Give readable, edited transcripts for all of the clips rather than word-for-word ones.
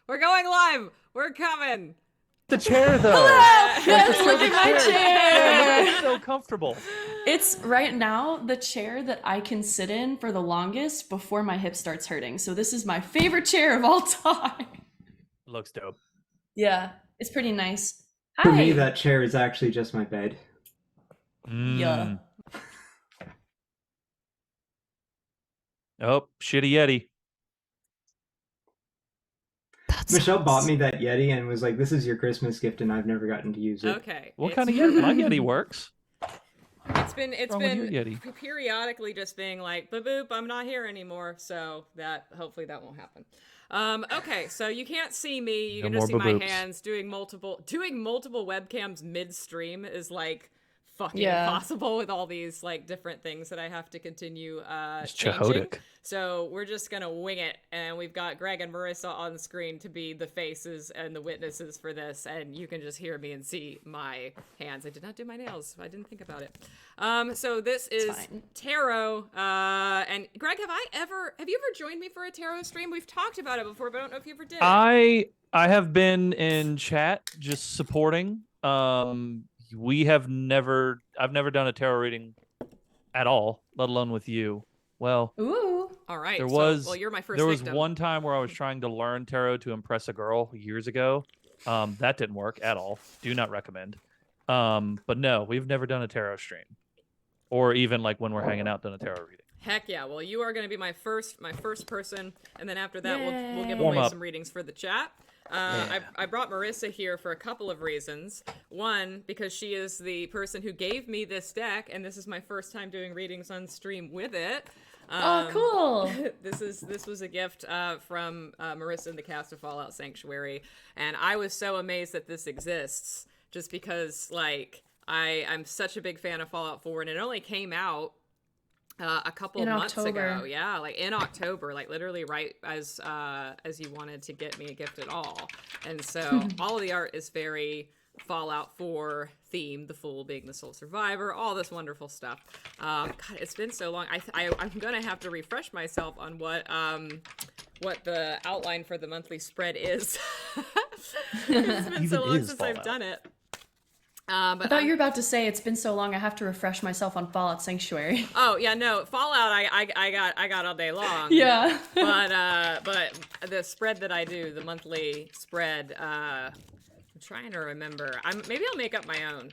We're going live. We're coming. The chair, though. Hello! Yes, look at my chair. It's so comfortable. It's right now the chair that I can sit in for the longest before my hip starts hurting. So this is my favorite chair of all time. Looks dope. Yeah, it's pretty nice. Hi. For me, that chair is actually just my bed. Yeah. Oh, shitty Yeti. Michelle bought me that Yeti and was like, "This is your Christmas gift," and I've never gotten to use it. Okay. What kind of Yeti? My Yeti works. It's been wrong with your Yeti? periodically just being like, boop boop, I'm not here anymore. So that hopefully that won't happen. Okay, so you can't see me. You can just see my hands doing multiple webcams midstream is like fucking impossible with all these like different things that I have to continue changing. So we're just gonna wing it, and we've got Greg and Marissa on the screen to be the faces and the witnesses for this, and you can just hear me and see my hands. I did not do my nails. I didn't think about it. So this is tarot, and Greg, have you ever joined me for a tarot stream? We've talked about it before, but I don't know if you ever did. I have been in chat just supporting. I've never done a tarot reading at all, let alone with you. Well, ooh, all right. Well, you're my first. There was victim. one time where I was trying to learn tarot to impress a girl years ago. That didn't work at all. Do not recommend. But no, we've never done a tarot stream, or even like when we're hanging out, done a tarot reading. Heck yeah! Well, you are going to be my first person, and then after that, we'll give Warm away up. some readings for the chat. I brought Marissa here for a couple of reasons. One, because she is the person who gave me this deck, and this is my first time doing readings on stream with it. Oh, cool. This was a gift from Marissa and the cast of Fallout Sanctuary, and I was so amazed that this exists, just because like I'm such a big fan of Fallout 4, and it only came out a couple of months ago. Yeah, like in October, like literally right as you wanted to get me a gift at all. And so all of the art is very Fallout 4 themed, the Fool being the sole survivor, all this wonderful stuff. God, it's been so long. I'm gonna have to refresh myself on what the outline for the monthly spread is. It's been so long since I've done it. I thought you were about to say it's been so long I have to refresh myself on Fallout Sanctuary. Oh yeah, no, Fallout I got all day long. Yeah. but the spread that I do, the monthly spread, I'm trying to remember. Maybe I'll make up my own.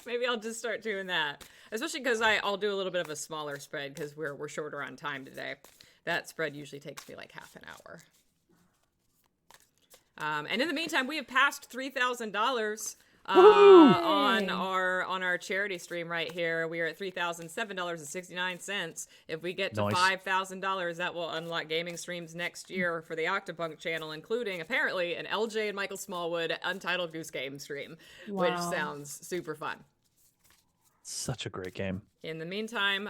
Maybe I'll just start doing that. Especially because I'll do a little bit of a smaller spread because we're shorter on time today. That spread usually takes me like half an hour. And in the meantime, we have passed $3,000. On our charity stream right here. We are at $3,007.69. If we get to $5,000, that will unlock gaming streams next year for the Octopunk channel, including apparently an LJ and Michael Smallwood Untitled Goose Game stream, which sounds super fun. Such a great game. In the meantime,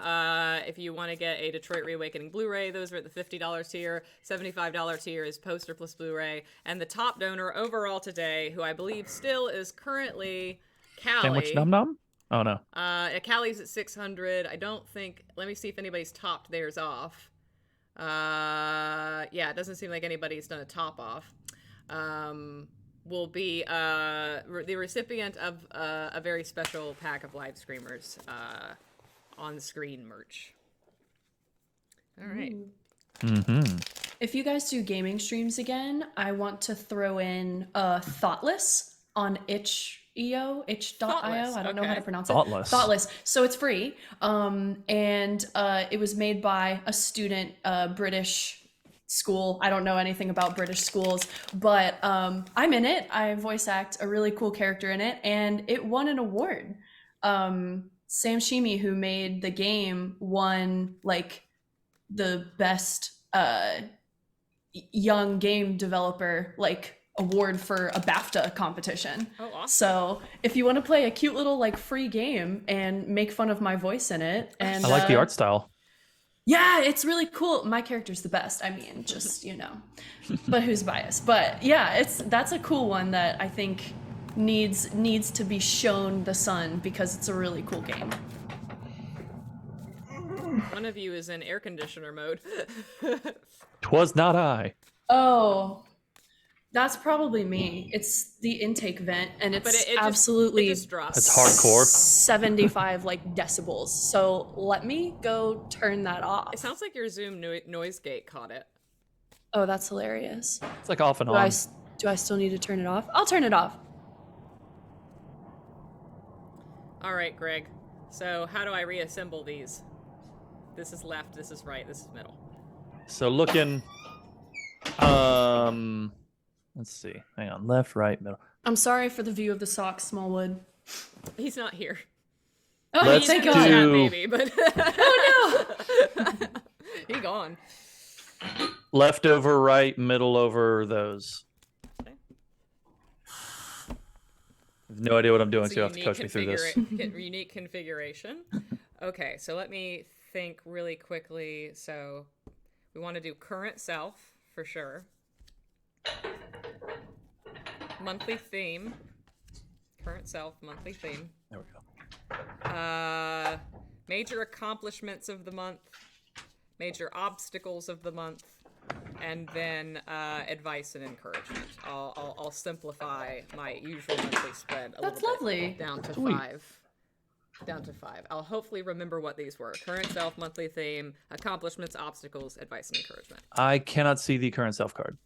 if you want to get a Detroit Reawakening Blu-ray, those are at the $50 tier. $75 tier is poster plus Blu-ray. And the top donor overall today, who I believe still is currently Callie. Sandwich Num Num? Oh, no. Callie's at 600. I don't think... Let me see if anybody's topped theirs off. Yeah, it doesn't seem like anybody's done a top off. Will be the recipient of a very special pack of live screamers on-screen merch. All right. Mm-hmm. If you guys do gaming streams again, I want to throw in Thoughtless on itch.io. I don't know how to pronounce it. Thoughtless. So it's free. And it was made by a student, British school. I don't know anything about British schools, but I'm in it. I voice act a really cool character in it, and it won an award. Sam Shimi, who made the game, won like the best young game developer like award for a BAFTA competition. Oh, awesome. So if you want to play a cute little like free game and make fun of my voice in it, and I like the art style. Yeah, it's really cool. My character's the best. I mean, just, but who's biased? But yeah, that's a cool one that I think needs to be shown the sun because it's a really cool game. One of you is in air conditioner mode. 'Twas not I. Oh, That's probably me. It's the intake vent, and it's it absolutely just drops. It's hardcore. 75 like decibels. So let me go turn that off. It sounds like your Zoom noise gate caught it. Oh, that's hilarious. It's like off and on. Do I still need to turn it off? I'll turn it off. All right, Greg. So how do I reassemble these? This is left, this is right, this is middle. So looking, let's see. Hang on, left, right, middle. I'm sorry for the view of the socks, Smallwood. He's not here. Oh, Let's thank do- God. Maybe, but Oh no! he gone. Left over, right, middle over those. Okay. I have no idea what I'm doing, It's so you have to coach me through this. Unique configuration. Okay, so let me think really quickly. So we want to do current self for sure. Monthly theme. Current self, monthly theme. There we go. Major accomplishments of the month. Major obstacles of the month. And then advice and encouragement. I'll simplify my usual monthly spread a That's little lovely. bit down to Sweet. 5. Down to 5. I'll hopefully remember what these were. Current self, monthly theme, accomplishments, obstacles, advice and encouragement. I cannot see the current self card.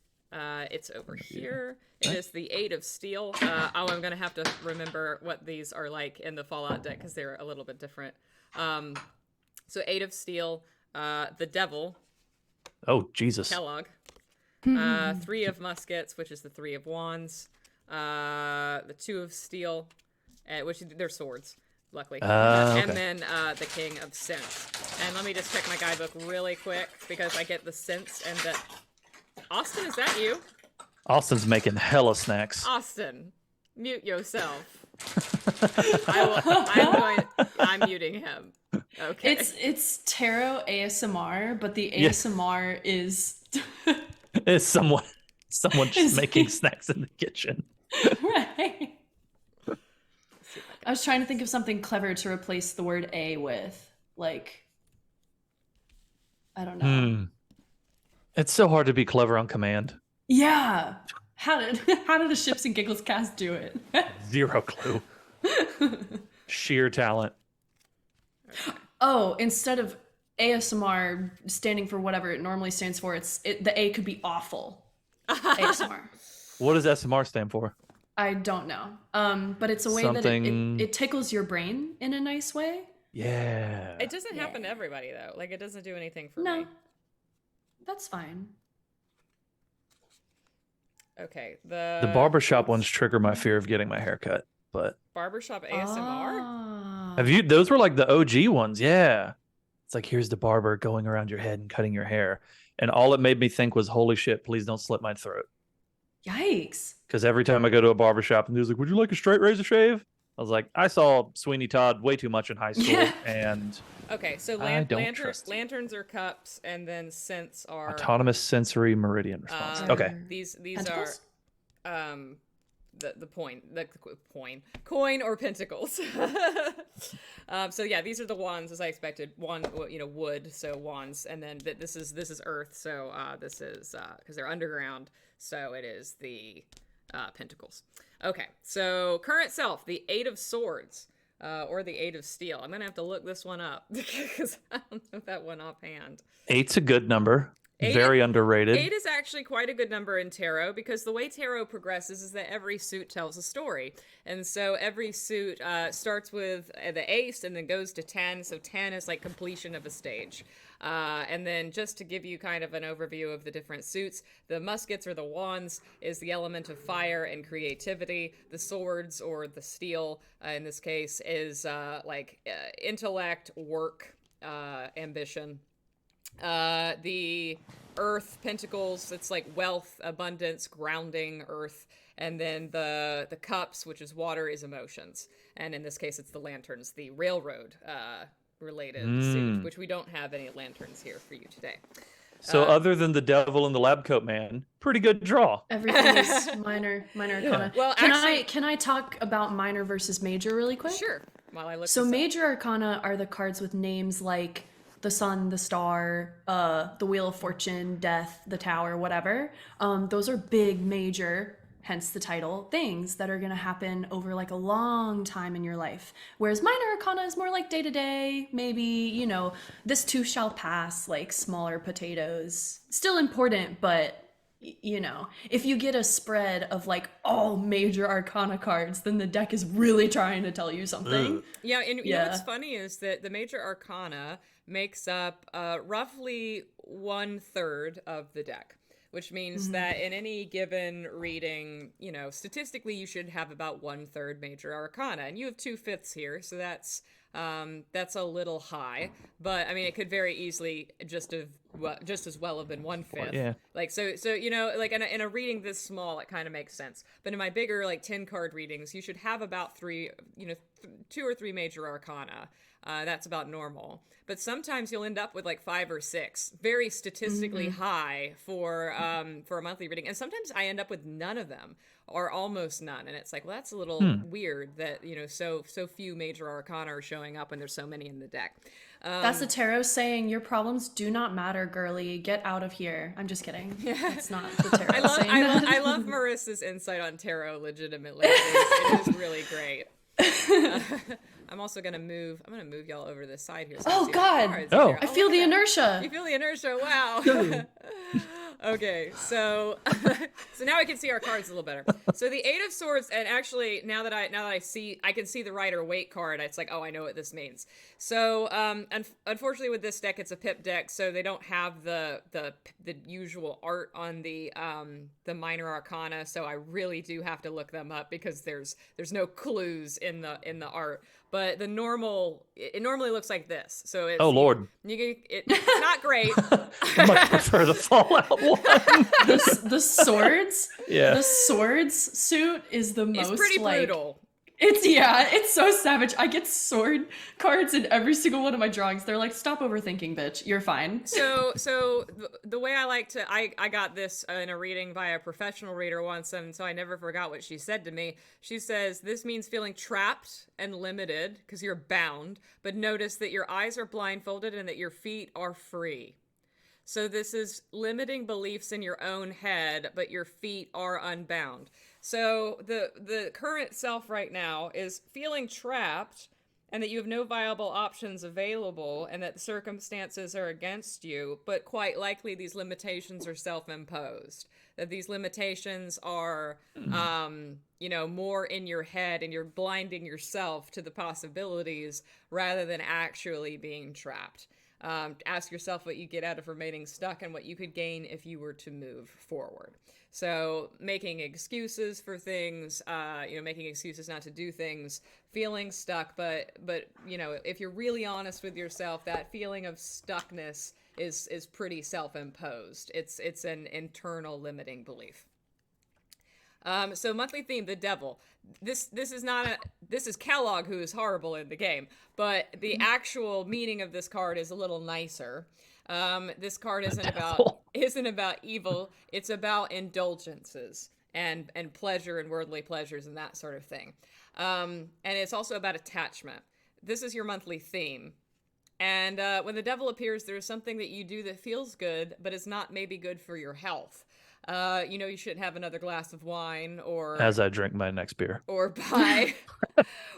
It's over here. It is the 8 of Steel. I'm going to have to remember what these are like in the Fallout deck because they're a little bit different. So 8 of Steel, the Devil, Oh, Jesus. Kellogg. 3 of Muskets, which is the 3 of Wands. The 2 of Steel, which they're swords, luckily. Okay. And then the King of Sense. And let me just check my guidebook really quick because I get the sense and the... Austin, is that you? Austin's making hella snacks. Austin, mute yourself. I'm muting him. Okay. It's tarot ASMR, but the Yeah. ASMR is It's someone just making snacks in the kitchen. right. I was trying to think of something clever to replace the word A with, like, I don't know. It's so hard to be clever on command. Yeah. How did the Ships and Giggles cast do it? Zero clue. Sheer talent. Oh, instead of ASMR standing for whatever it normally stands for, the A could be awful. ASMR. What does SMR stand for? I don't know. But it's a way that it tickles your brain in a nice way. Yeah. It doesn't happen to everybody though. Like it doesn't do anything for No. me. That's fine. Okay. The barbershop ones trigger my fear of getting my hair cut, but barbershop ASMR? have you those were like the OG ones, yeah. It's like here's the barber going around your head and cutting your hair. And all it made me think was, holy shit, please don't slit my throat. Yikes. Because every time I go to a barbershop and he was like, would you like a straight razor shave? I was like, I saw Sweeney Todd way too much in high school, and okay, so I don't trust you. lanterns are cups, and then scents are autonomous sensory meridian response. Okay. These Pentacles? are coin or pentacles. So yeah, these are the wands as I expected. Wood, so wands, and then this is earth, so this is because they're underground, so it is the pentacles. Okay, so current self, the 8 of Swords, or the 8 of Steel. I'm gonna have to look this one up because I don't know that one offhand. 8's a good number. Very underrated. 8 is actually quite a good number in tarot because the way tarot progresses is that every suit tells a story. And so every suit starts with the ace and then goes to 10. So 10 is like completion of a stage. And then just to give you kind of an overview of the different suits, the muskets or the wands is the element of fire and creativity. The swords or the steel, in this case, is intellect, work, ambition. The earth pentacles, it's like wealth, abundance, grounding, earth, and then the cups, which is water, is emotions, and in this case it's the lanterns, the railroad related suit, which we don't have any lanterns here for you today. So other than the devil and the lab coat man, pretty good draw. Everything is minor arcana. Well, can I talk about minor versus major really quick? Sure. While I look. So major arcana are the cards with names like the sun, the star, the Wheel of Fortune, death, the tower, whatever. Those are big, major, hence the title, things that are going to happen over like a long time in your life. Whereas minor arcana is more like day to day, maybe, you know, this too shall pass, like smaller potatoes. Still important, but you know, if you get a spread of like all major arcana cards, then the deck is really trying to tell you something. Yeah, and you know what's funny is that the major arcana makes up roughly 1/3 of the deck, which means that in any given reading, you know, statistically you should have about 1/3 major arcana, and you have 2/5 here, so that's a little high, but I mean it could very easily just as well have been 1/5. Yeah. Like so you know, like in a reading this small, it kind of makes sense. But in my bigger like 10 card readings, you should have about 3, you know, 2 or 3 major arcana. That's about normal. But sometimes you'll end up with like 5 or 6, very statistically high for a monthly reading. And sometimes I end up with none of them or almost none. And it's like, well, that's a little weird that, you know, so few major arcana are showing up when there's so many in the deck. That's the tarot saying, your problems do not matter, girly. Get out of here. I'm just kidding. That's not the tarot saying that. I love Marissa's insight on tarot legitimately. It is really great. I'm also gonna move. I'm gonna move y'all over to the side here. So oh God! Oh, I feel the inertia. You feel the inertia? Wow. Okay, so so now I can see our cards a little better. So the 8 of Swords, and actually now that I see, I can see the Rider Waite card. It's like, oh, I know what this means. So unfortunately with this deck, it's a pip deck, so they don't have the usual art on the minor arcana. So I really do have to look them up because there's no clues in the art. But it normally looks like this. So it's, oh Lord, it's not great. I much prefer the Fallout one. The swords, yeah. The swords suit is the most. It's pretty brutal. It's so savage. I get sword cards in every single one of my drawings. They're like, stop overthinking, bitch. You're fine. So the way I like to, I got this in a reading by a professional reader once, and so I never forgot what she said to me. She says, this means feeling trapped and limited because you're bound, but notice that your eyes are blindfolded and that your feet are free. So this is limiting beliefs in your own head, but your feet are unbound. So the current self right now is feeling trapped and that you have no viable options available and that the circumstances are against you, but quite likely these limitations are self-imposed. That these limitations are, you know, more in your head and you're blinding yourself to the possibilities rather than actually being trapped. Ask yourself what you get out of remaining stuck and what you could gain if you were to move forward. So making excuses for things, you know, making excuses not to do things, feeling stuck, but you know, if you're really honest with yourself, that feeling of stuckness is pretty self-imposed. It's an internal limiting belief. So monthly theme, the devil. This is Kellogg, who is horrible in the game, but the actual meaning of this card is a little nicer. This card isn't about evil. It's about indulgences and pleasure and worldly pleasures and that sort of thing. And it's also about attachment. This is your monthly theme. And when the devil appears, there's something that you do that feels good, but is not maybe good for your health. You know, you shouldn't have another glass of wine, or as I drink my next beer, or buy,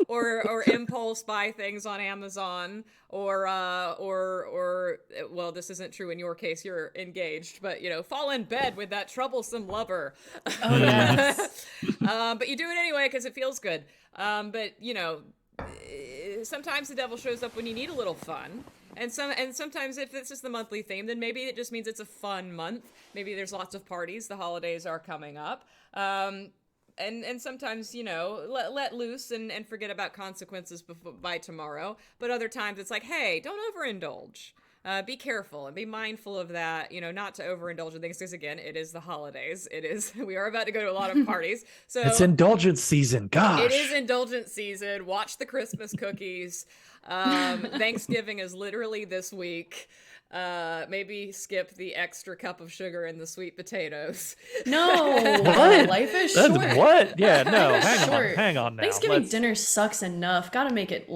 or impulse buy things on Amazon, or well, this isn't true in your case. You're engaged, but you know, fall in bed with that troublesome lover. Oh yes. But you do it anyway because it feels good. But you know, sometimes the devil shows up when you need a little fun. And sometimes if this is the monthly theme, then maybe it just means it's a fun month. Maybe there's lots of parties. The holidays are coming up. And sometimes, you know, let loose and forget about consequences by tomorrow. But other times it's like, hey, don't overindulge. Be careful and be mindful of that, you know, not to overindulge in things, because again, it is the holidays. We are about to go to a lot of parties. So it's indulgence season. Gosh. It is indulgence season. Watch the Christmas cookies. Thanksgiving is literally this week. Maybe skip the extra cup of sugar and the sweet potatoes. No, what? Life is short. What? Yeah, no, hang on now. Thanksgiving dinner sucks enough. Gotta make it,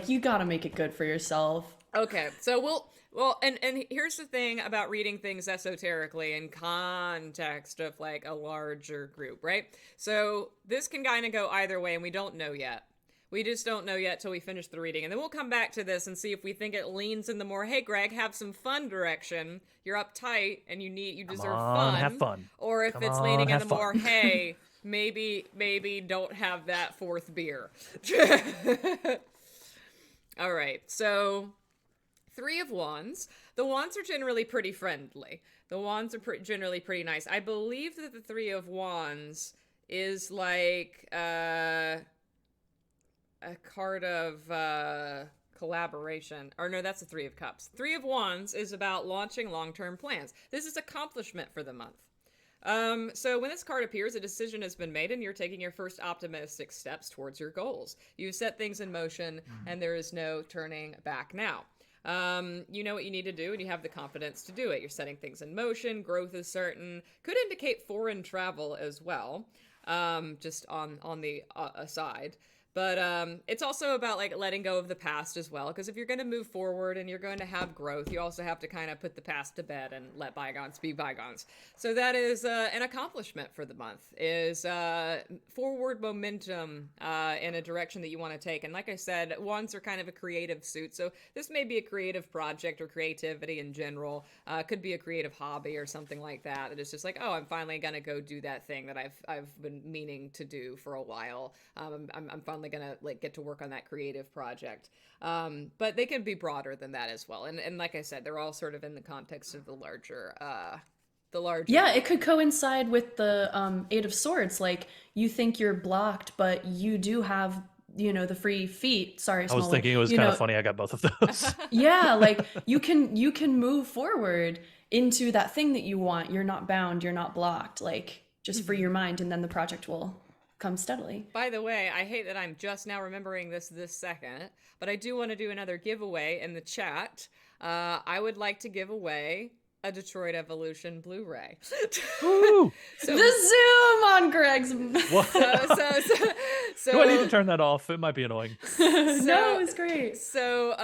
you gotta make it good for yourself. Okay, so Well, and here's the thing about reading things esoterically in context of like a larger group, right? So this can kind of go either way, and we don't know yet. We just don't know yet till we finish the reading. And then we'll come back to this and see if we think it leans in the more, hey, Greg, have some fun direction. You're uptight and you deserve fun. Have fun. Or if it's leaning in the more, hey, maybe don't have that fourth beer. All right, so... Three of Wands. The Wands are generally pretty friendly. The Wands are generally pretty nice. I believe that the Three of Wands is like a card of collaboration. Or no, that's the Three of Cups. Three of Wands is about launching long-term plans. This is accomplishment for the month. So when this card appears, a decision has been made and you're taking your first optimistic steps towards your goals. You've set things in motion and there is no turning back now. You know what you need to do and you have the confidence to do it. You're setting things in motion. Growth is certain. Could indicate foreign travel as well. Just on the aside. But it's also about like letting go of the past as well, because if you're going to move forward and you're going to have growth, you also have to kind of put the past to bed and let bygones be bygones. So that is an accomplishment for the month, is forward momentum in a direction that you want to take. And like I said, wands are kind of a creative suit, so this may be a creative project or creativity in general. Could be a creative hobby or something like that. That is just like, oh, I'm finally going to go do that thing that I've been meaning to do for a while. I'm finally gonna like get to work on that creative project, but they can be broader than that as well, and like I said, they're all sort of in the context of the larger yeah, it could coincide with the Eight of Swords. Like, you think you're blocked, but you do have, you know, the free feet. Sorry, I was thinking it was kind of funny I got both of those. Yeah, like you can move forward into that thing that you want. You're not bound, you're not blocked. Like, just free your mind, and then the project will come steadily. By the way, I hate that I'm just now remembering this second, but I do want to do another giveaway in the chat. I would like to give away a Detroit Evolution Blu-ray. Ooh. So, the zoom on Greg's. So do I need to turn that off? It might be annoying. No, it's great. So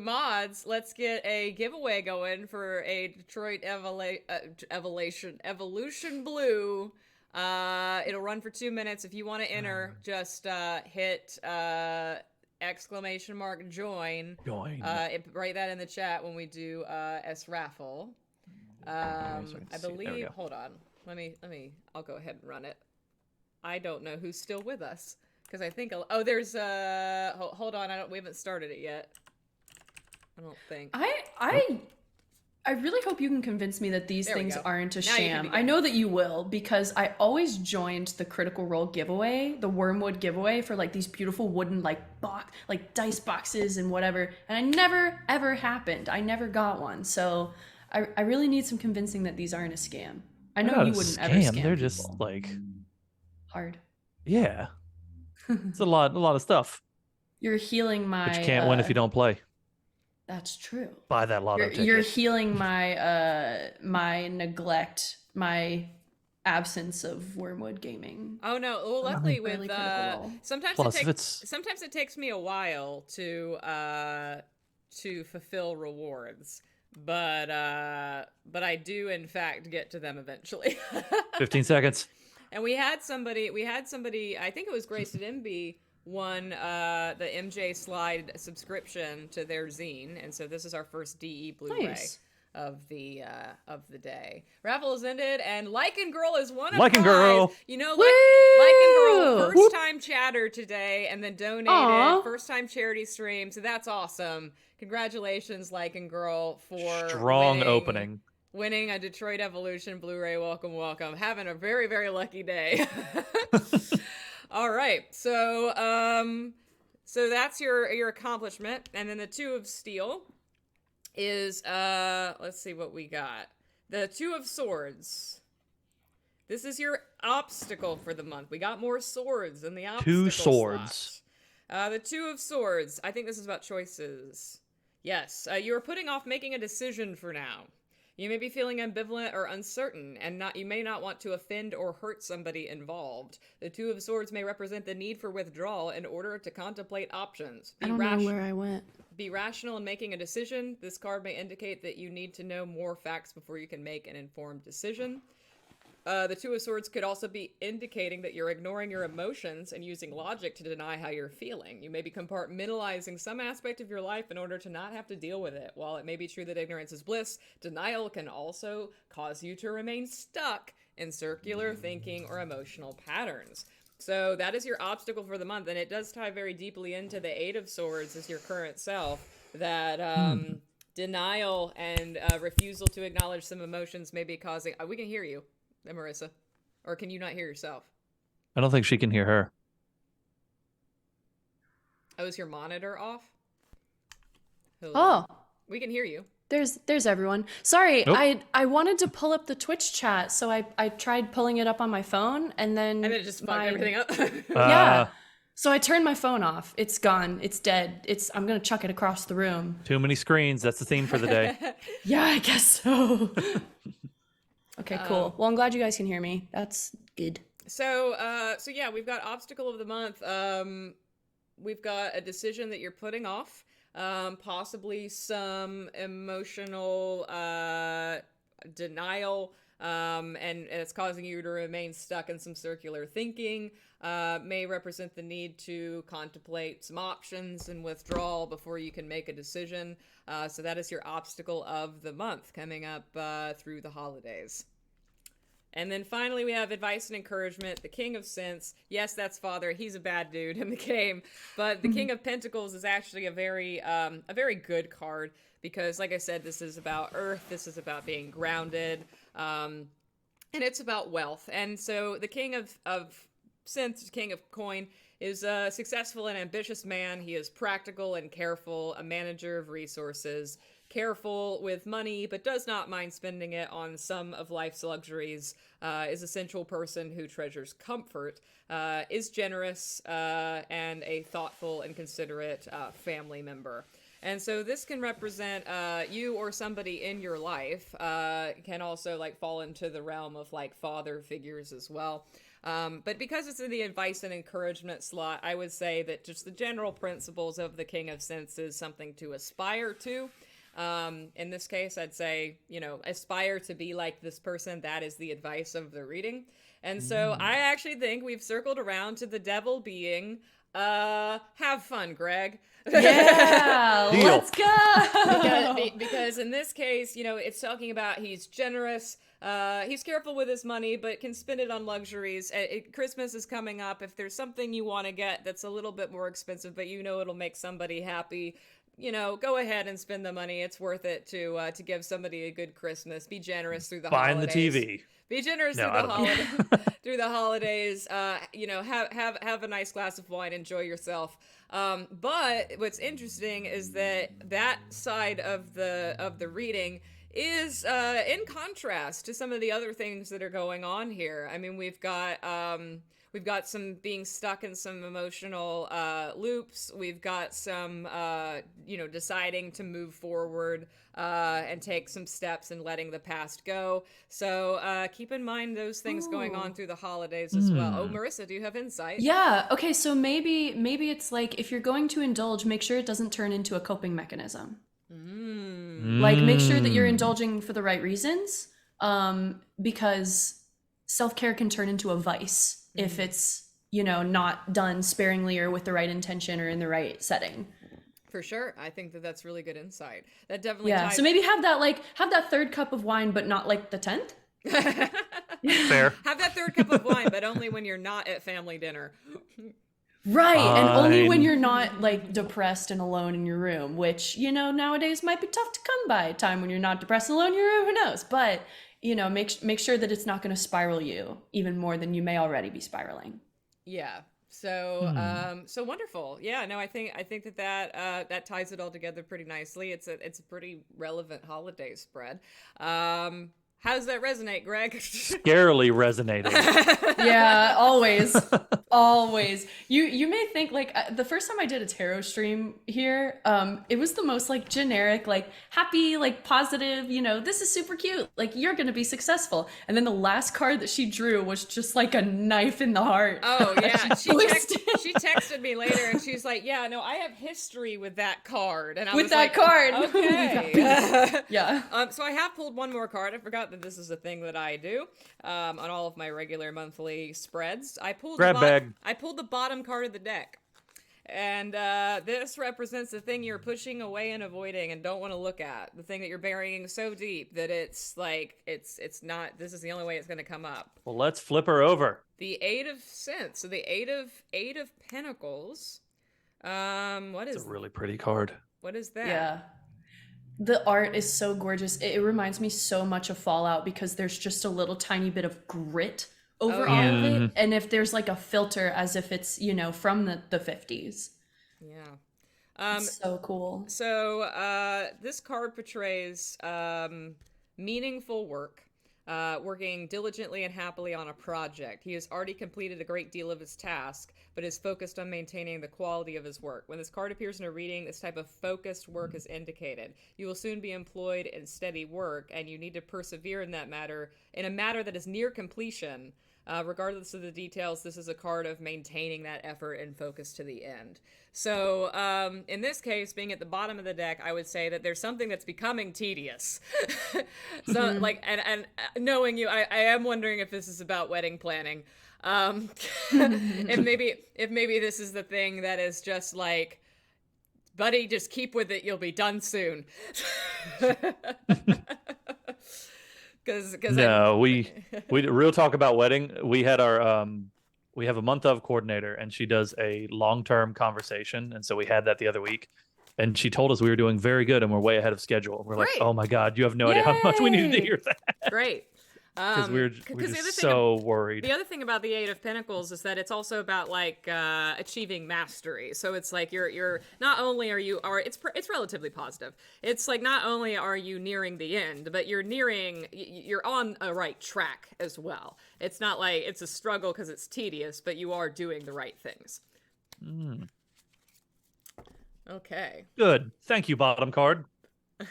mods, let's get a giveaway going for a Detroit Evolution Blue. It'll run for 2 minutes. If you want to enter, just hit !join. Write that in the chat when we do S raffle. I believe. Hold on. Let me. I'll go ahead and run it. I don't know who's still with us because I think. Oh, there's. Hold on. We haven't started it yet. I don't think. I really hope you can convince me that these things aren't a sham. I know that you will, because I always joined the Critical Role giveaway, the Wormwood giveaway, for like these beautiful wooden like dice boxes and whatever, and I never ever happened. I never got one, so I really need some convincing that these aren't a scam. I know you wouldn't ever scam. They're just like hard. Yeah, it's a lot of stuff. You're healing my. But you can't win if you don't play. That's true. Buy that lotto ticket. You're healing my my neglect, my absence of Wormwood gaming. Oh no! Well, luckily with sometimes it takes me a while to fulfill rewards, but I do in fact get to them eventually. 15 seconds. And we had somebody. I think it was Grace at MB. Won the MJ Slide subscription to their zine, and so this is our first DE Blu-ray of the day. Raffle is ended, and Lycan Girl is one of Lycan Girl. You know, Lycan Girl, first time chatter today, and then donated, first time charity stream. So that's awesome. Congratulations, Lycan Girl, for strong opening. Winning a Detroit Evolution Blu-ray. Welcome. Having a very, very lucky day. All right, so that's your accomplishment, and then the Two of Steel is let's see what we got. The Two of Swords. This is your obstacle for the month. We got more swords in the obstacle. 2 swords. The Two of Swords. I think this is about choices. Yes, you are putting off making a decision for now. You may be feeling ambivalent or uncertain, and you may not want to offend or hurt somebody involved. The Two of Swords may represent the need for withdrawal in order to contemplate options. I don't know where I went. Be rational in making a decision. This card may indicate that you need to know more facts before you can make an informed decision. The Two of Swords could also be indicating that you're ignoring your emotions and using logic to deny how you're feeling. You may be compartmentalizing some aspect of your life in order to not have to deal with it. While it may be true that ignorance is bliss, denial can also cause you to remain stuck in circular thinking or emotional patterns. So that is your obstacle for the month, and it does tie very deeply into the Eight of Swords as your current self, that denial and refusal to acknowledge some emotions may be causing... we can hear you. Marissa, or can you not hear yourself? I don't think she can hear her. Oh, is your monitor off? Oh, we can hear you. There's everyone. Sorry, nope. I wanted to pull up the Twitch chat, so I tried pulling it up on my phone, and then it just fucked everything up. Yeah. So I turned my phone off. It's gone. It's dead. I'm gonna chuck it across the room. Too many screens. That's the theme for the day. Yeah, I guess so. Okay, cool. Well, I'm glad you guys can hear me. That's good. So yeah, we've got obstacle of the month. We've got a decision that you're putting off, possibly some emotional denial, and it's causing you to remain stuck in some circular thinking. May represent the need to contemplate some options and withdrawal before you can make a decision. So that is your obstacle of the month coming up through the holidays. And then finally we have advice and encouragement, the King of Sense. Yes, that's Father. He's a bad dude in the game. But the King of Pentacles is actually a very good card because, like I said, this is about Earth. This is about being grounded. And it's about wealth. And so the King of Sense, King of Coin, is a successful and ambitious man. He is practical and careful, a manager of resources, careful with money, but does not mind spending it on some of life's luxuries, is a sensual person who treasures comfort, is generous, and a thoughtful and considerate family member. And so this can represent you or somebody in your life, can also like fall into the realm of like father figures as well. But because it's in the advice and encouragement slot, I would say that just the general principles of the King of Sense is something to aspire to. In this case, I'd say, aspire to be like this person. That is the advice of the reading. And so I actually think we've circled around to the devil being, have fun, Greg. Yeah, let's go. Because in this case, it's talking about he's generous, he's careful with his money, but can spend it on luxuries. Christmas is coming up. If there's something you want to get that's a little bit more expensive, but it'll make somebody happy, go ahead and spend the money. It's worth it to give somebody a good Christmas. Be generous through the holidays. Find the TV. Be generous through the holidays. Have a nice glass of wine. Enjoy yourself. But what's interesting is that side of the reading is in contrast to some of the other things that are going on here. I mean, we've got some being stuck in some emotional loops. We've got some, deciding to move forward and take some steps and letting the past go. So keep in mind those things going on through the holidays as well. Oh, Marissa, do you have insight? Yeah. Okay. So maybe it's like if you're going to indulge, make sure it doesn't turn into a coping mechanism. Like make sure that you're indulging for the right reasons, because self-care can turn into a vice if it's, not done sparingly or with the right intention or in the right setting. For sure. I think that's really good insight. That definitely So maybe have that third cup of wine, but not like the 10th. Fair. Have that third cup of wine, but only when you're not at family dinner. Right. And only when you're not like depressed and alone in your room, which, nowadays might be tough to come by. A time when you're not depressed and alone in your room, who knows? But, make sure that it's not going to spiral you even more than you may already be spiraling. Yeah. So, so wonderful. Yeah, no, I think that ties it all together pretty nicely. It's a pretty relevant holiday spread. How's that resonate, Greg? Scarily resonating. Yeah, always. Always. You may think like the first time I did a tarot stream here, it was the most like generic, like happy, like positive, this is super cute. Like you're gonna be successful. And then the last card that she drew was just like a knife in the heart. Oh yeah. she texted me later and she's like, yeah, no, I have history with that card. And I was like, card. Okay. Yeah. So I have pulled one more card. I forgot that this is a thing that I do on all of my regular monthly spreads. I pulled the bottom card of the deck. And this represents the thing you're pushing away and avoiding and don't want to look at. The thing that you're burying so deep that it's like, it's not, this is the only way it's going to come up. Well, let's flip her over. The Eight of Sense. So the Eight of Pentacles. It's a really pretty card. What is that? Yeah. The art is so gorgeous. It reminds me so much of Fallout because there's just a little tiny bit of grit over all of it. And if there's like a filter as if it's, from the 50s. Yeah. It's so cool. So this card portrays meaningful work. Working diligently and happily on a project. He has already completed a great deal of his task, but is focused on maintaining the quality of his work. When this card appears in a reading, this type of focused work is indicated. You will soon be employed in steady work, and you need to persevere in a matter that is near completion. Regardless of the details, this is a card of maintaining that effort and focus to the end. So, in this case, being at the bottom of the deck, I would say that there's something that's becoming tedious. So, and knowing you, I am wondering if this is about wedding planning. If maybe this is the thing that is just like, buddy, just keep with it. You'll be done soon. We real talk about wedding. We had our we have a month of coordinator, and she does a long-term conversation, and so we had that the other week, and she told us we were doing very good and we're way ahead of schedule. We're like, oh my god, you have no idea how much we needed to hear that. Great. Because we're just so worried. The other thing about the Eight of Pentacles is that it's also about like achieving mastery. So it's like you're not only it's relatively positive. It's like not only are you nearing the end, but you're on a right track as well. It's not like it's a struggle because it's tedious, but you are doing the right things. Okay. Good. Thank you, bottom card.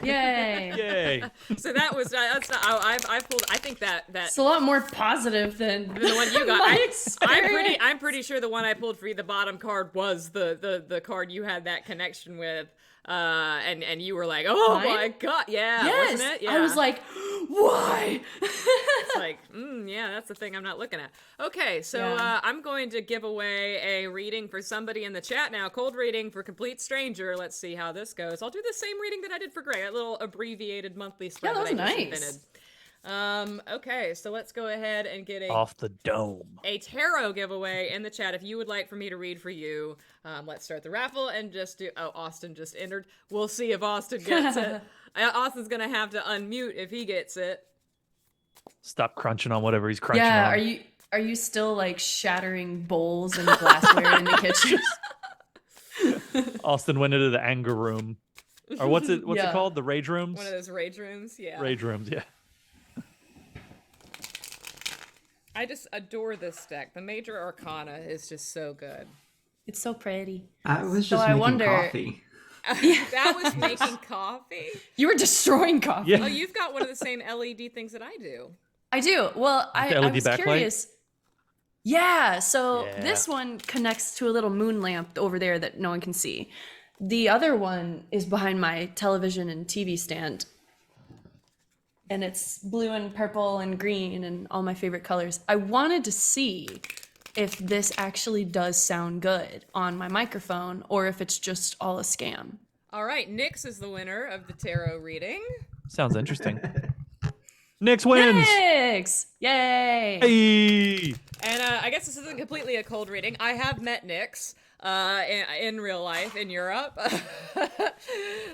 Yay! Yay! So that was I've pulled. I think that it's a lot more positive than the one you got. I'm pretty sure the one I pulled for you, the bottom card, was the card you had that connection with. And you were like, oh my god, yeah, yes. Wasn't it? Yeah. I was like, why? It's like, yeah, that's the thing I'm not looking at. Okay, so I'm going to give away a reading for somebody in the chat now. Cold reading for complete stranger. Let's see how this goes. I'll do the same reading that I did for Greg, a little abbreviated monthly spread. Yeah, that was that I nice. just invented. Okay, so let's go ahead and get off the dome. A tarot giveaway in the chat. If you would like for me to read for you, let's start the raffle and just do. Oh, Austin just entered. We'll see if Austin gets it. Austin's gonna have to unmute if he gets it. Stop crunching on whatever he's crunching on. Yeah, are you still like shattering bowls and glassware in the kitchen? Austin went into the anger room, or what's it called? The rage rooms. One of those rage rooms. Yeah. Rage rooms. Yeah. I just adore this deck. The Major Arcana is just so good. It's so pretty. I was just making coffee. That was making coffee? You were destroying coffee. Yeah. Oh, you've got one of the same LED things that I do. I do. Well, I was backlight? curious. Yeah, so this one connects to a little moon lamp over there that no one can see. The other one is behind my television and TV stand. And it's blue and purple and green and all my favorite colors. I wanted to see if this actually does sound good on my microphone or if it's just all a scam. All right, Nyx is the winner of the tarot reading. Sounds interesting. Nyx wins! Nyx! Yay! Hey! And I guess this isn't completely a cold reading. I have met Nyx in real life in Europe.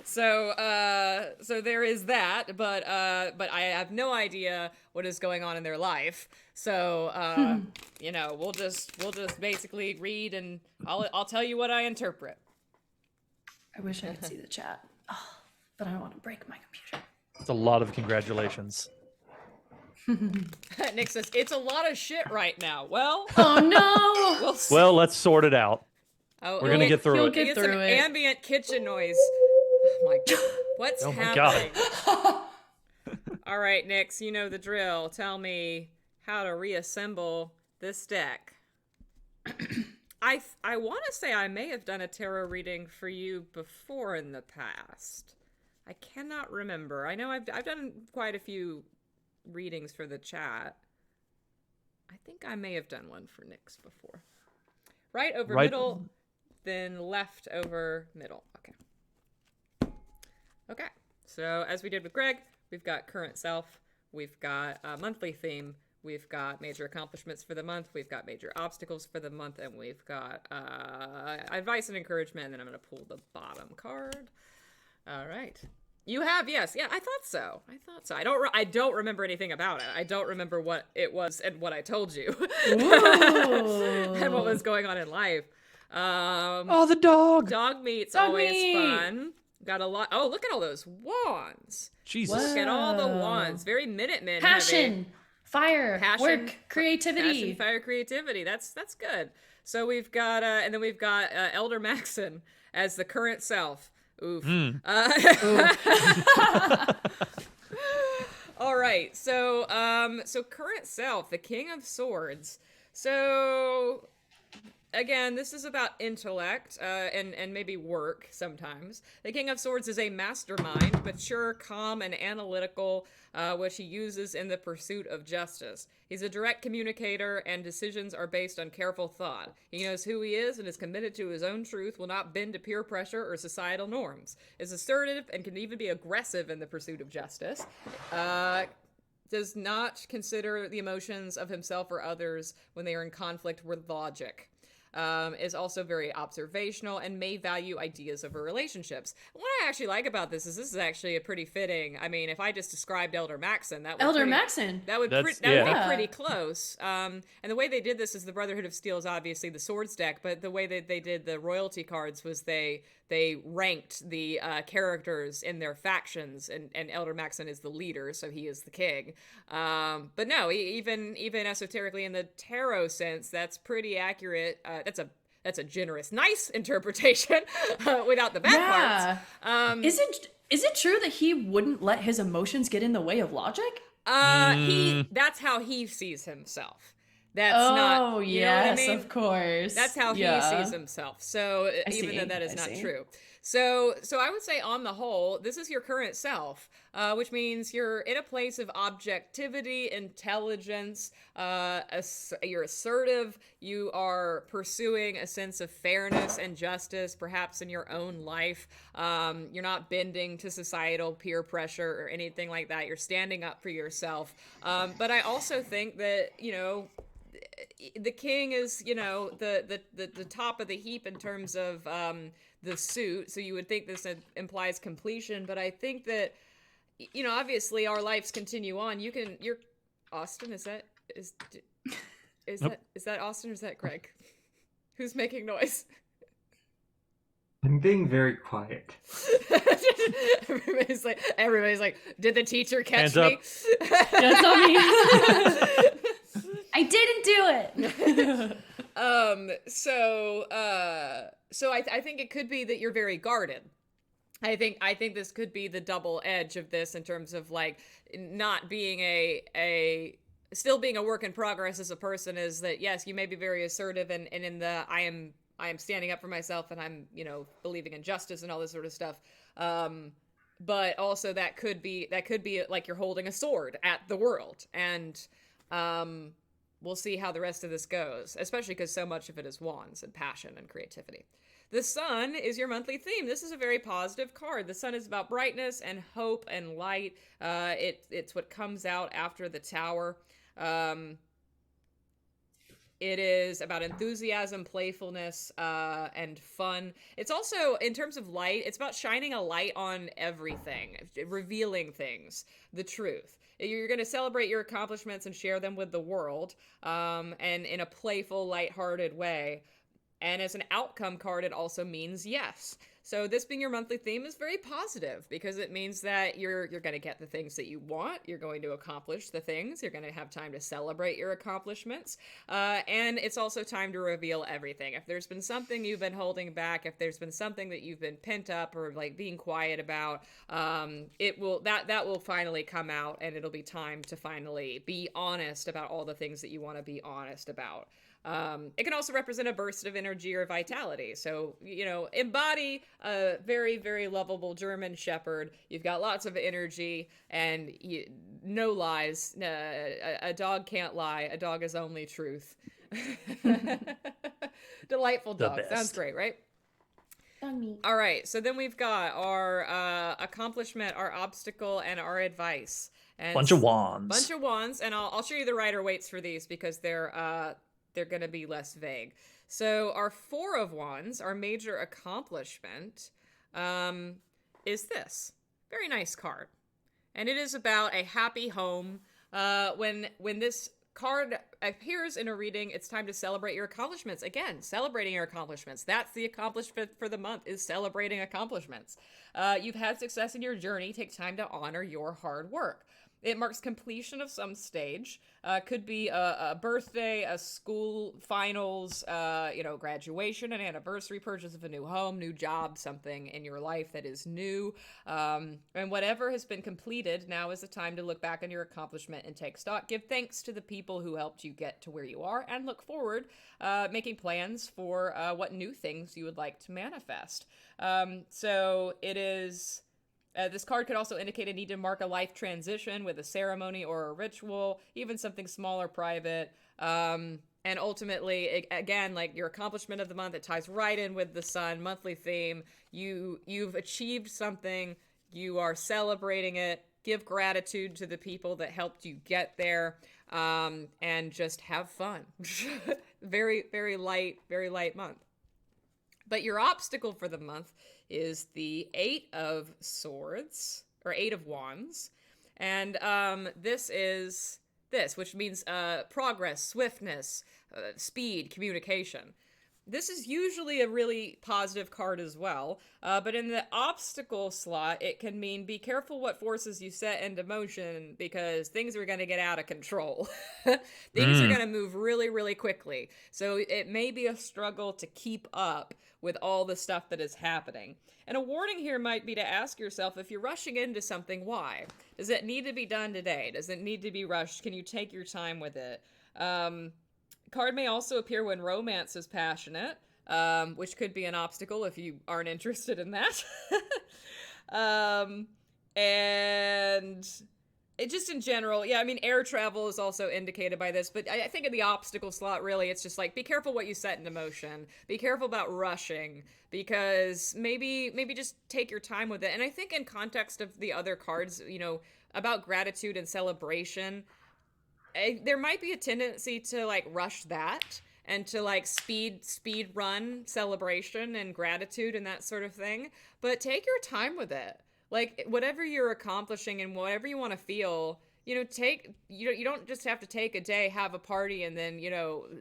So there is that, but I have no idea what is going on in their life. So we'll just basically read, and I'll tell you what I interpret. I wish I could see the chat, but I don't want to break my computer. It's a lot of congratulations. Nick says, it's a lot of shit right now. Well. Oh, no. Well, let's sort it out. Oh, we're going to get through it. Get through some ambient kitchen noise. Oh, my God. What's happening? God. All right, Nix, you know the drill. Tell me how to reassemble this deck. I want to say I may have done a tarot reading for you before in the past. I cannot remember. I know I've done quite a few readings for the chat. I think I may have done one for Nix before. Right over middle, then left over middle. Okay. So as we did with Greg, we've got current self, we've got a monthly theme, we've got major accomplishments for the month, we've got major obstacles for the month, and we've got advice and encouragement, and then I'm going to pull the bottom card. All right. You have, yes. Yeah, I thought so. I don't remember anything about it. I don't remember what it was and what I told you. And what was going on in life. The dog. Dog meat's always fun. Got a lot. Oh, look at all those wands. Jesus. Look at all the wands. Very Minutemen Passion. heavy. Fire. Work. Creativity. Passion, fire, creativity. That's good. So we've got, and then we've got Elder Maxon as the current self. Oof. All right. So current self, the King of Swords. So again, this is about intellect and maybe work sometimes. The King of Swords is a mastermind, mature, calm, and analytical, which he uses in the pursuit of justice. He's a direct communicator, and decisions are based on careful thought. He knows who he is and is committed to his own truth, will not bend to peer pressure or societal norms. Is assertive and can even be aggressive in the pursuit of justice. Does not consider the emotions of himself or others when they are in conflict with logic. Is also very observational and may value ideas over relationships. What I actually like about this is actually a pretty fitting. I mean, if I just described Elder Maxon, that would be pretty close. And the way they did this is the Brotherhood of Steel is obviously the swords deck, but the way that they did the royalty cards was they ranked the characters in their factions, and Elder Maxon is the leader, so he is the king. But no, even esoterically in the tarot sense, that's pretty accurate. That's a generous, nice interpretation without the bad parts. Is it true that he wouldn't let his emotions get in the way of logic? That's how he sees himself. That's not. Oh, yes, I mean? Of course. That's how he sees himself. So even though that is not true. So I would say on the whole, this is your current self, which means you're in a place of objectivity, intelligence, you're assertive, you are pursuing a sense of fairness and justice, perhaps in your own life. You're not bending to societal peer pressure or anything like that. You're standing up for yourself. But I also think that, the king is, the top of the heap in terms of the suit. So you would think this implies completion, but I think that, obviously our lives continue on. You're Austin. Is that Austin or is that Greg? Who's making noise? I'm being very quiet. Everybody's like, did the teacher catch Hands me? That's not me. I didn't do it. So I think it could be that you're very guarded. I think this could be the double edge of this in terms of like not being still being a work in progress as a person, is that yes, you may be very assertive and in the I am standing up for myself and I'm, believing in justice and all this sort of stuff. But also that could be like you're holding a sword at the world, and we'll see how the rest of this goes, especially because so much of it is wands and passion and creativity. The sun is your monthly theme. This is a very positive card. The sun is about brightness and hope and light. It's what comes out after the tower. It is about enthusiasm, playfulness, and fun. It's also, in terms of light, it's about shining a light on everything, revealing things, the truth. You're going to celebrate your accomplishments and share them with the world, and in a playful, lighthearted way. And as an outcome card, it also means yes. So this being your monthly theme is very positive because it means that you're going to get the things that you want. You're going to accomplish the things. You're going to have time to celebrate your accomplishments. And it's also time to reveal everything. If there's been something you've been holding back, if there's been something that you've been pent up or like being quiet about, that will finally come out, and it'll be time to finally be honest about all the things that you want to be honest about. It can also represent a burst of energy or vitality. So, embody a very, very lovable German Shepherd. You've got lots of energy and no lies. A dog can't lie. A dog is only truth. Delightful dog. Sounds great, right? All right. So then we've got our accomplishment, our obstacle, and our advice. And bunch of wands. And I'll show you the rider weights for these because they're going to be less vague. So our 4 of Wands, our major accomplishment, is this. Very nice card. And it is about a happy home. When this card appears in a reading, it's time to celebrate your accomplishments. Again, celebrating your accomplishments. That's the accomplishment for the month, is celebrating accomplishments. You've had success in your journey. Take time to honor your hard work. It marks completion of some stage. Could be a birthday, a school finals, graduation, an anniversary, purchase of a new home, new job, something in your life that is new. And whatever has been completed, now is the time to look back on your accomplishment and take stock. Give thanks to the people who helped you get to where you are, and look forward, making plans for what new things you would like to manifest. So it is... this card could also indicate a need to mark a life transition with a ceremony or a ritual, even something small or private. And ultimately, again, like your accomplishment of the month, it ties right in with the sun monthly theme. You've achieved something. You are celebrating it. Give gratitude to the people that helped you get there, and just have fun. Very, very light month. But your obstacle for the month is the 8 of Swords, or 8 of Wands. And this is this, which means progress, swiftness, speed, communication. This is usually a really positive card as well, but in the obstacle slot, it can mean be careful what forces you set into motion because things are going to get out of control. Things are going to move really, really quickly. So it may be a struggle to keep up with all the stuff that is happening. And a warning here might be to ask yourself, if you're rushing into something, why? Does it need to be done today? Does it need to be rushed? Can you take your time with it? Card may also appear when romance is passionate, which could be an obstacle if you aren't interested in that. And it just in general, yeah, I mean, air travel is also indicated by this, but I think in the obstacle slot, really, it's just like, be careful what you set into motion. Be careful about rushing, because maybe just take your time with it. And I think in context of the other cards, about gratitude and celebration, there might be a tendency to like rush that and to like speed run celebration and gratitude and that sort of thing. But take your time with it. Like whatever you're accomplishing and whatever you want to feel, you don't just have to take a day, have a party, and then,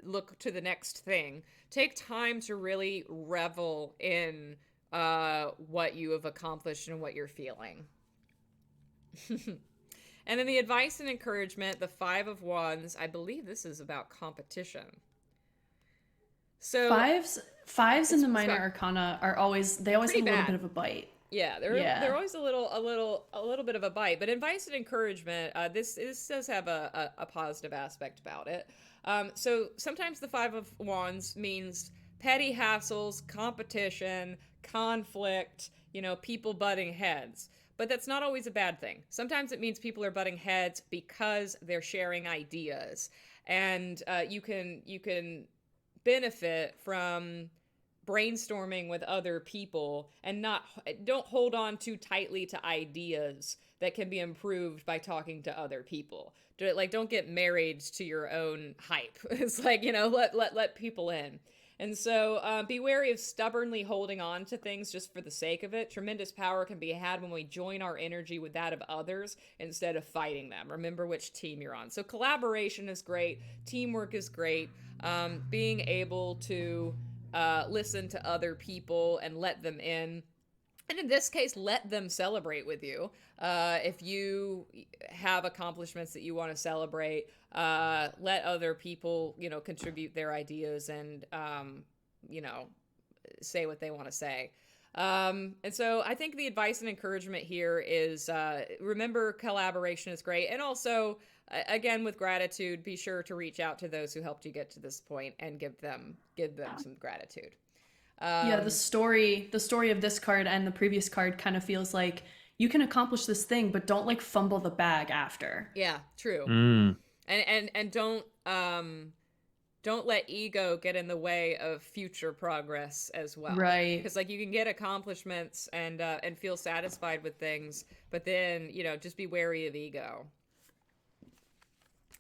look to the next thing. Take time to really revel in what you have accomplished and what you're feeling. And then the advice and encouragement, the 5 of Wands, I believe this is about competition. So fives in the minor arcana are always have a little bit of a bite. Yeah, they're always a little bit of a bite. But advice and encouragement, this does have a positive aspect about it. So sometimes the 5 of Wands means petty hassles, competition, conflict, people butting heads. But that's not always a bad thing. Sometimes it means people are butting heads because they're sharing ideas. And you can benefit from brainstorming with other people and don't hold on too tightly to ideas that can be improved by talking to other people. Don't get married to your own hype. It's like, let people in. And so be wary of stubbornly holding on to things just for the sake of it. Tremendous power can be had when we join our energy with that of others instead of fighting them. Remember which team you're on. So collaboration is great. Teamwork is great. Being able to listen to other people and let them in And in this case, let them celebrate with you. If you have accomplishments that you want to celebrate, let other people, contribute their ideas and, say what they want to say. And so I think the advice and encouragement here is, remember collaboration is great. And also, again, with gratitude, be sure to reach out to those who helped you get to this point and give them some gratitude. The story of this card and the previous card kind of feels like you can accomplish this thing, but don't like fumble the bag after. Yeah, true. And don't let ego get in the way of future progress as well. Right. Because like you can get accomplishments and feel satisfied with things, but then, just be wary of ego.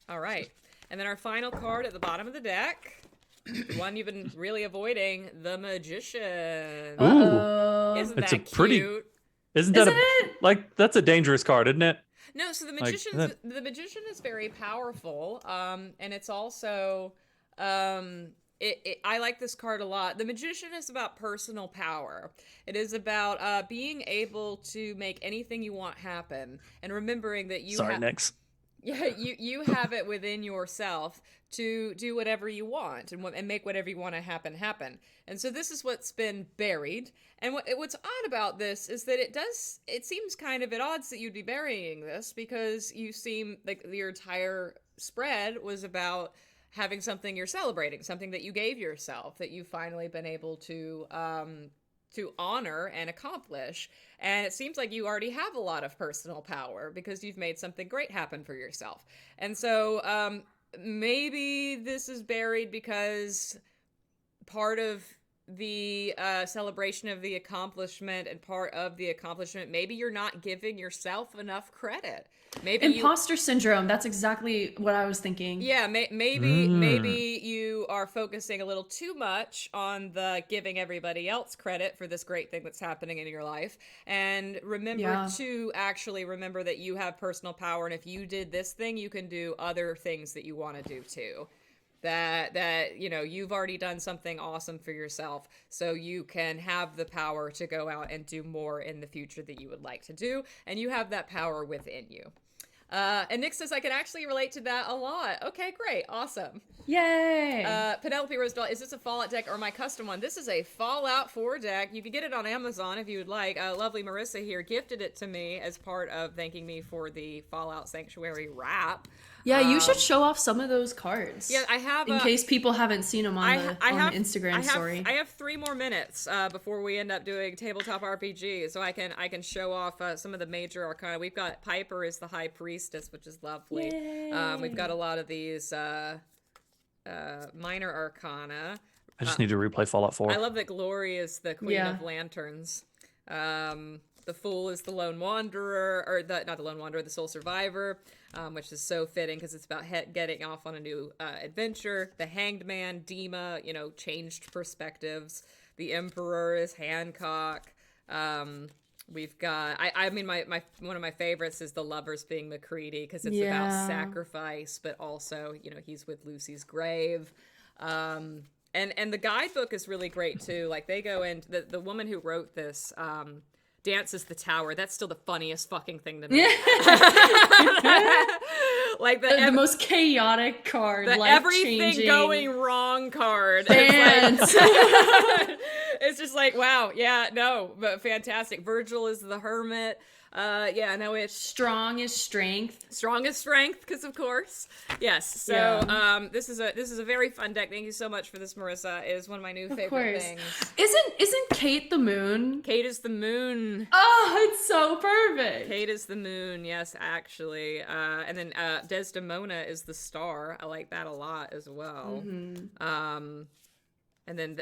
All right. And then our final card at the bottom of the deck, the one you've been really avoiding, the Magician. Uh-oh. Isn't that cute? Isn't it? Like, that's a dangerous card, isn't it? No, so the Magician is very powerful. And it's also, I like this card a lot. The Magician is about personal power. It is about being able to make anything you want happen, and remembering that you next. Yeah, you have it within yourself to do whatever you want and make whatever you want to happen. And so this is what's been buried. And what's odd about this is that it seems kind of at odds that you'd be burying this, because you seem like your entire spread was about having something you're celebrating, something that you gave yourself, that you've finally been able to honor and accomplish. And it seems like you already have a lot of personal power because you've made something great happen for yourself. And so maybe this is buried because part of the celebration of the accomplishment and part of the accomplishment, maybe you're not giving yourself enough credit. Maybe imposter syndrome. That's exactly what I was thinking. Yeah, maybe you are focusing a little too much on the giving everybody else credit for this great thing that's happening in your life, and remember that you have personal power, and if you did this thing, you can do other things that you want to do too. That you've already done something awesome for yourself, so you can have the power to go out and do more in the future that you would like to do, and you have that power within you. And Nick says, I can actually relate to that a lot. Okay, great. Awesome. Yay. Penelope Rosedale, is this a Fallout deck or my custom one? This is a Fallout 4 deck. You can get it on Amazon if you would like. Lovely Marissa here gifted it to me as part of thanking me for the Fallout Sanctuary wrap. Yeah, you should show off some of those cards. Yeah, I have. In case people haven't seen them on the Instagram story. I have 3 more minutes before we end up doing tabletop RPG, so I can show off some of the major arcana. We've got Piper is the High Priestess, which is lovely. We've got a lot of these minor arcana. I just need to replay Fallout 4. I love that Glory is the Queen of Lanterns. The Fool is the Lone Wanderer, or not the Lone Wanderer, the Soul Survivor, which is so fitting because it's about getting off on a new adventure. The Hanged Man, Dima, changed perspectives. The Emperor is Hancock. We've got, I mean, my one of my favorites is the Lovers being McCready, because it's about sacrifice, but also, he's with Lucy's grave. And the guidebook is really great too. Like they go in, the woman who wrote this, dances the tower. That's still the funniest fucking thing to me. Like the most chaotic card, the everything going wrong card. It's just like, wow, but fantastic. Virgil is the Hermit. It's strong as strength. Strong as strength, because of course. Yes. So this is a very fun deck. Thank you so much for this, Marissa. It is one of my new favorite things. Isn't Kate the moon? Kate is the moon. Oh, it's so perfect. Kate is the moon, yes, actually. And then Desdemona is the star. I like that a lot as well. Mm-hmm. And then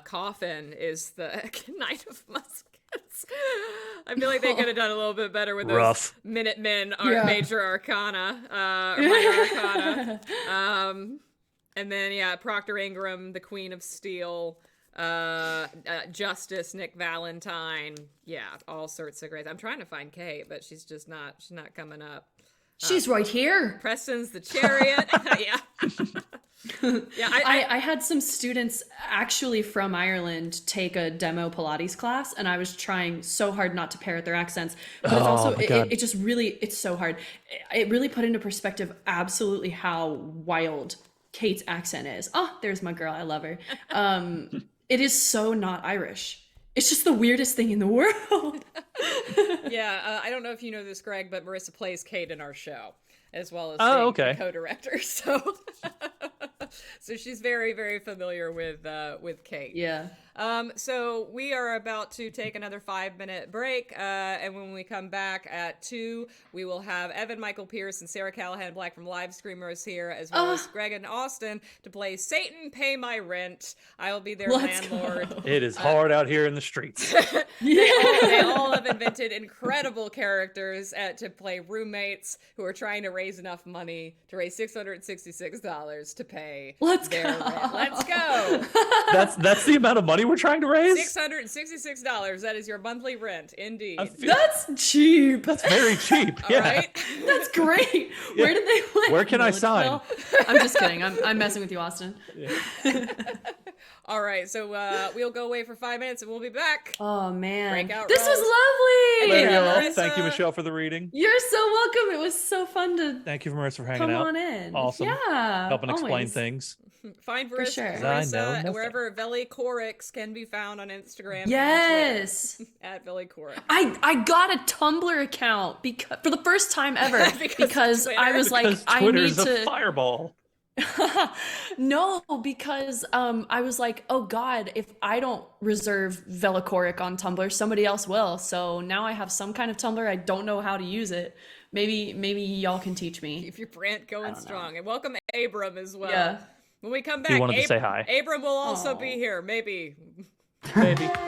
Coffin is the Knight of Muskets. I feel like they could have done a little bit better with those Minutemen major arcana, or minor arcana. And then, Proctor Ingram, the Queen of Steel, Justice, Nick Valentine. Yeah, all sorts of great. I'm trying to find Kate, but she's not coming up. She's right here. Preston's the chariot. Yeah. Yeah, I had some students actually from Ireland take a demo Pilates class, and I was trying so hard not to parrot their accents, but it's also it just really, it's so hard. It really put into perspective absolutely how wild Kate's accent is. Oh, there's my girl, I love her. It is so not Irish. It's just the weirdest thing in the world. Yeah, I don't know if you know this, Greg, but Marissa plays Kate in our show, as well as the co-director. So she's very, very familiar with Kate. Yeah. So we are about to take another 5-minute break, and when we come back at 2, we will have Evan Michael Pierce and Sarah Callahan Black from Live Screamers here, as well as Greg and Austin to play Satan Pay My Rent. I will be their landlord. Go. It is hard out here in the streets. They all have invented incredible characters to play roommates who are trying to raise enough money to raise $666 to pay their rent. Let's go. That's the amount of money we're trying to raise? $666. That is your monthly rent, indeed. That's cheap. That's very cheap. Yeah. Right? That's great. Yeah. Where did they live? Where can I sign? I'm just kidding. I'm messing with you, Austin. Yeah. All right, so we'll go away for 5 minutes and we'll be back. Oh man, Breakout this Rose. was lovely. There Thank you, Michelle, for the reading. You're so welcome. It was so fun to. Thank you, Marissa, for hanging come out. on in. Awesome. Yeah, helping explain things. Find For sure. Marissa wherever Veli Corix can be found on Instagram. Yes, at Veli Corix. I got a Tumblr account for the first time ever because I was like, I need to. A fireball. No, because I was like, oh God, if I don't reserve Velicoric on Tumblr, somebody else will. So now I have some kind of Tumblr. I don't know how to use it. Maybe y'all can teach me. Keep your brand going strong. And welcome Abram as well. Yeah. When we come back, he wanted to say hi. Abram will also be here. Maybe.